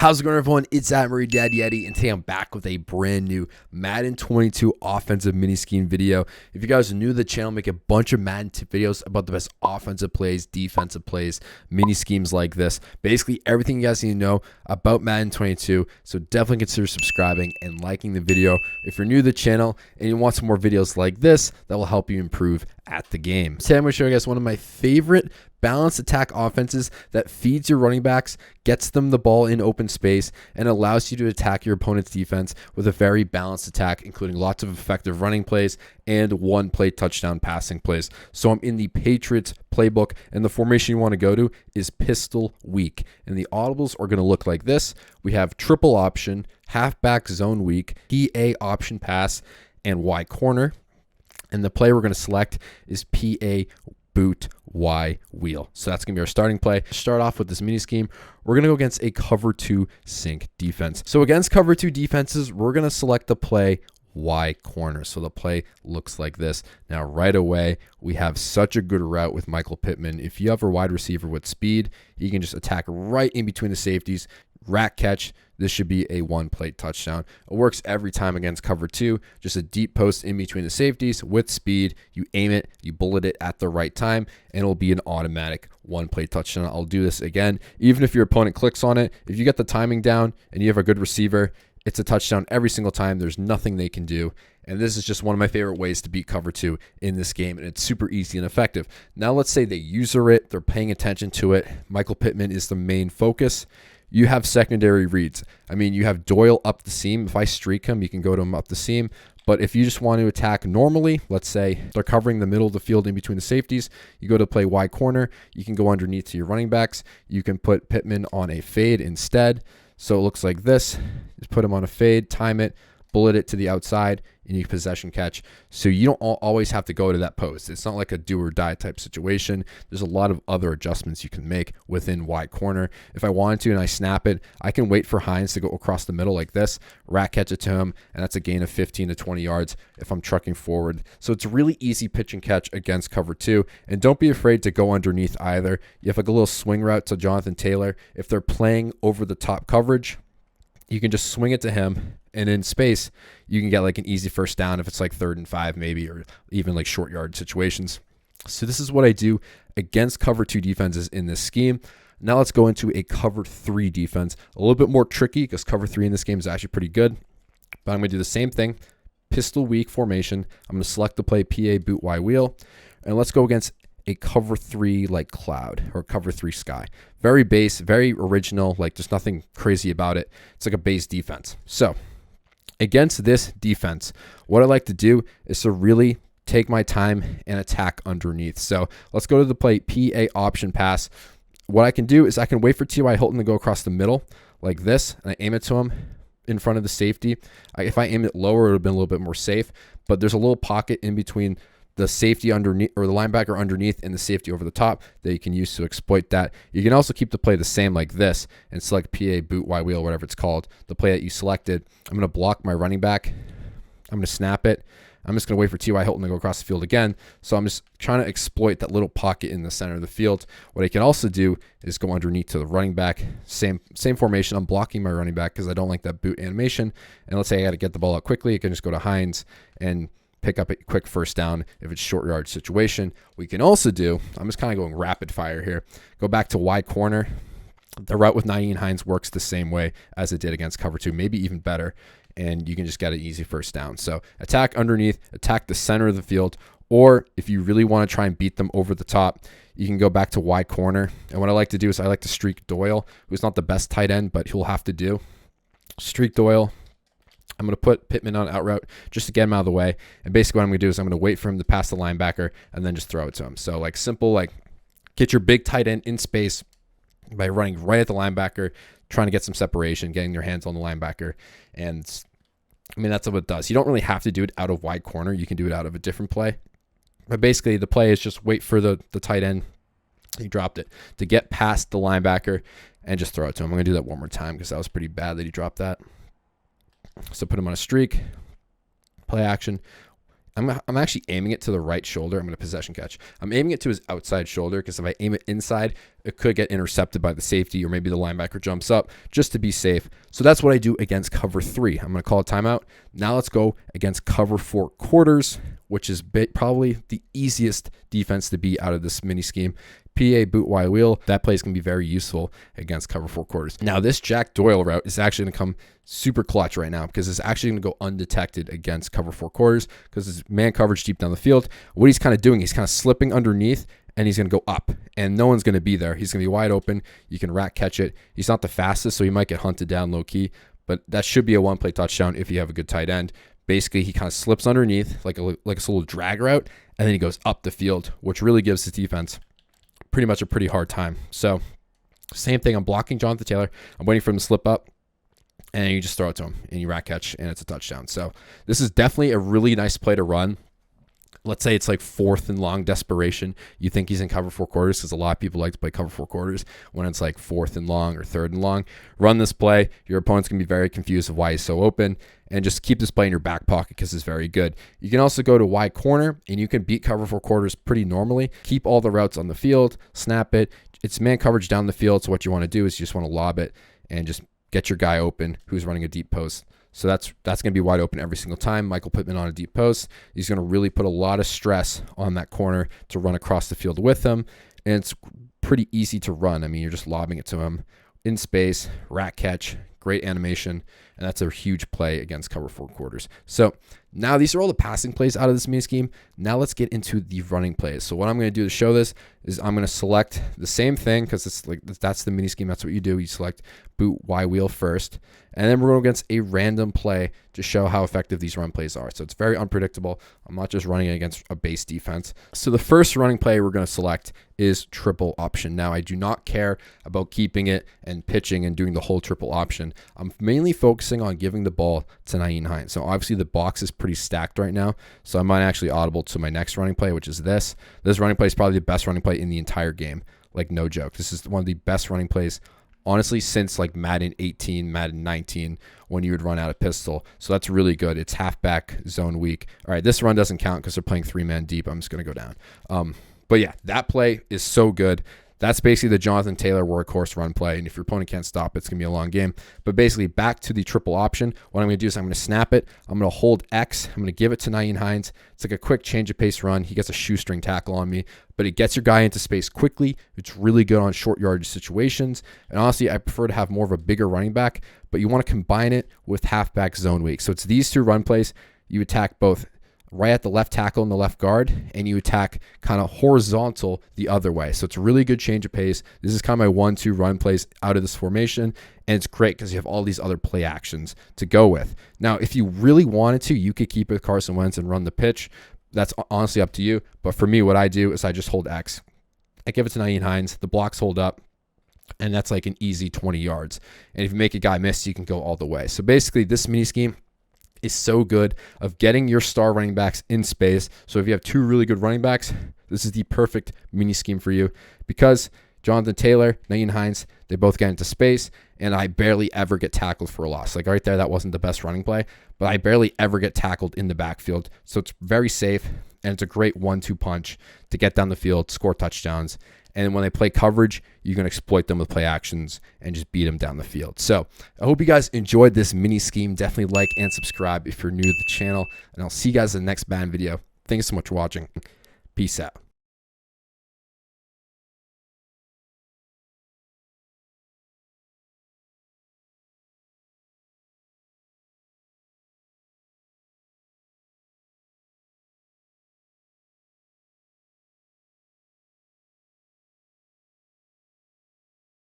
How's it going, everyone? It's Murray Dad Yeti, and today I'm back with a brand new Madden 22 offensive mini scheme video. If you guys are new to the channel, I make a bunch of Madden tip videos about the best offensive plays, defensive plays, mini schemes like this. Basically, everything you guys need to know about Madden 22. So definitely consider subscribing and liking the video if you're new to the channel and you want some more videos like this that will help you improve at the game. Today I'm going to show you guys one of my favorite balanced attack offenses that feeds your running backs, gets them the ball in open space, and allows you to attack your opponent's defense with a very balanced attack, including lots of effective running plays and one-play touchdown passing plays. So I'm in the Patriots Playbook, and the formation you want to go to is pistol weak. And the audibles are going to look like this. We have triple option, halfback zone weak, PA option pass, and Y corner. And the play we're going to select is PA boot Y wheel. So that's going to be our starting play. Start off with this mini scheme. We're going to go against a cover 2 sink defense. So against cover 2 defenses, we're going to select the play Y corner. So the play looks like this. Now right away, we have such a good route with Michael Pittman. If you have a wide receiver with speed, he can just attack right in between the safeties, rat catch. This should be a one-play touchdown. It works every time against cover 2. Just a deep post in between the safeties with speed. You aim it, you bullet it at the right time, and it'll be an automatic one-play touchdown. I'll do this again. Even if your opponent clicks on it, if you get the timing down and you have a good receiver, it's a touchdown every single time. There's nothing they can do. And this is just one of my favorite ways to beat cover 2 in this game, and it's super easy and effective. Now let's say they user it, they're paying attention to it. Michael Pittman is the main focus. You have secondary reads. I mean, you have Doyle up the seam. If I streak him, you can go to him up the seam. But if you just want to attack normally, let's say they're covering the middle of the field in between the safeties, you go to play Y corner. You can go underneath to your running backs. You can put Pittman on a fade instead. So it looks like this. Just put him on a fade, time it, bullet it to the outside, and you possession catch. So you don't always have to go to that post. It's not like a do or die type situation. There's a lot of other adjustments you can make within Y corner. If I wanted to and I snap it, I can wait for Hines to go across the middle like this, rat catch it to him, and that's a gain of 15 to 20 yards if I'm trucking forward. So it's a really easy pitch and catch against cover 2. And don't be afraid to go underneath either. You have like a little swing route to Jonathan Taylor. If they're playing over the top coverage, you can just swing it to him, and in space, you can get like an easy first down if it's like 3rd and 5 maybe, or even like short yard situations. So this is what I do against cover 2 defenses in this scheme. Now let's go into a cover 3 defense. A little bit more tricky because cover 3 in this game is actually pretty good. But I'm going to do the same thing. Pistol weak formation. I'm going to select the play PA boot Y wheel. And let's go against a cover 3 like cloud or cover 3 sky. Very base, very original, like there's nothing crazy about it. It's like a base defense. So against this defense, what I like to do is to really take my time and attack underneath. So let's go to the play PA option pass. What I can do is I can wait for T.Y. Hilton to go across the middle like this, and I aim it to him in front of the safety. If I aim it lower, it would have been a little bit more safe, but there's a little pocket in between the safety underneath, or the linebacker underneath, and the safety over the top that you can use to exploit that. You can also keep the play the same like this and select PA boot Y wheel, whatever it's called, the play that you selected. I'm going to block my running back. I'm going to snap it. I'm just going to wait for T.Y. Hilton to go across the field again. So I'm just trying to exploit that little pocket in the center of the field. What I can also do is go underneath to the running back. Same formation. I'm blocking my running back because I don't like that boot animation. And let's say I got to get the ball out quickly. I can just go to Hines and pick up a quick first down if it's short yard situation. We can also do, I'm just kind of going rapid fire here, go back to Y corner. The route with Nyheim Hines works the same way as it did against cover 2, maybe even better, and you can just get an easy first down. So attack underneath, attack the center of the field, or if you really want to try and beat them over the top, you can go back to Y corner. And what I like to do is I like to streak Doyle, who's not the best tight end, but he'll have to do. Streak Doyle. I'm going to put Pittman on out route just to get him out of the way. And basically what I'm going to do is I'm going to wait for him to pass the linebacker and then just throw it to him. So like simple, like get your big tight end in space by running right at the linebacker, trying to get some separation, getting your hands on the linebacker. And I mean, that's what it does. You don't really have to do it out of wide corner. You can do it out of a different play. But basically the play is just wait for the tight end. He dropped it to get past the linebacker and just throw it to him. I'm going to do that one more time because that was pretty bad that he dropped that. So put him on a streak, play action. I'm actually aiming it to the right shoulder. I'm going to possession catch. I'm aiming it to his outside shoulder because if I aim it inside, it could get intercepted by the safety, or maybe the linebacker jumps up, just to be safe. So that's what I do against cover 3. I'm going to call a timeout. Now let's go against cover 4 quarters, which is probably the easiest defense to beat out of this mini scheme. PA boot Y wheel, that play is going to be very useful against cover 4 quarters. Now this Jack Doyle route is actually going to come super clutch right now because it's actually going to go undetected against cover 4 quarters because it's man coverage deep down the field. What he's kind of doing, he's kind of slipping underneath and he's going to go up and no one's going to be there. He's going to be wide open. You can rack catch it. He's not the fastest, so he might get hunted down low key, but that should be a one-play touchdown if you have a good tight end. Basically, he kind of slips underneath like a little drag route, and then he goes up the field, which really gives his defense pretty much a pretty hard time. So same thing. I'm blocking Jonathan Taylor. I'm waiting for him to slip up, and you just throw it to him, and you rack catch, and it's a touchdown. So this is definitely a really nice play to run. Let's say it's like 4th and long desperation. You think he's in cover 4 quarters because a lot of people like to play cover 4 quarters when it's like 4th and long or 3rd and long. Run this play. Your opponent's going to be very confused of why he's so open, and just keep this play in your back pocket because it's very good. You can also go to wide corner, and you can beat cover 4 quarters pretty normally. Keep all the routes on the field, snap it. It's man coverage down the field, so what you want to do is you just want to lob it and just get your guy open who's running a deep post. So that's going to be wide open every single time. Michael Pittman on a deep post. He's going to really put a lot of stress on that corner to run across the field with him. And it's pretty easy to run. I mean, you're just lobbing it to him in space, rack catch, great animation. And that's a huge play against cover 4 quarters. So now these are all the passing plays out of this mini scheme. Now let's get into the running plays. So what I'm going to do to show this is I'm going to select the same thing because it's like that's the mini scheme. That's what you do. You select boot Y wheel first, and then we're going against a random play to show how effective these run plays are. So it's very unpredictable. I'm not just running against a base defense. So the first running play we're going to select is triple option. Now I do not care about keeping it and pitching and doing the whole triple option. I'm mainly focusing on giving the ball to Nyheim Hines. So obviously the box is pretty stacked right now. So I might actually audible to my next running play, which is this. This running play is probably the best running play in the entire game. Like no joke. This is one of the best running plays, honestly, since like Madden 18, Madden 19, when you would run out of pistol. So that's really good. It's halfback zone weak. All right, this run doesn't count because they're playing 3-man deep. I'm just going to go down. But yeah, that play is so good. That's basically the Jonathan Taylor workhorse run play. And if your opponent can't stop it, it's going to be a long game. But basically, back to the triple option. What I'm going to do is I'm going to snap it. I'm going to hold X. I'm going to give it to Nyheim Hines. It's like a quick change of pace run. He gets a shoestring tackle on me, but it gets your guy into space quickly. It's really good on short yardage situations. And honestly, I prefer to have more of a bigger running back, but you want to combine it with halfback zone weak. So it's these two run plays. You attack both right at the left tackle and the left guard, and you attack kind of horizontal the other way. So it's a really good change of pace. This is kind of my 1-2 run plays out of this formation, and it's great because you have all these other play actions to go with. Now, if you really wanted to, you could keep it with Carson Wentz and run the pitch. That's honestly up to you. But for me, what I do is I just hold X. I give it to Nyheim Hines. The blocks hold up, and that's like an easy 20 yards. And if you make a guy miss, you can go all the way. So basically, this mini scheme is so good of getting your star running backs in space. So if you have 2 really good running backs, this is the perfect mini scheme for you because Jonathan Taylor, Nyheim Hines, they both get into space, and I barely ever get tackled for a loss. Like right there, that wasn't the best running play, but I barely ever get tackled in the backfield. So it's very safe, and it's a great 1-2 punch to get down the field, score touchdowns. And when they play coverage, you can exploit them with play actions and just beat them down the field. So I hope you guys enjoyed this mini scheme. Definitely like and subscribe if you're new to the channel. And I'll see you guys in the next Madden video. Thank you so much for watching. Peace out.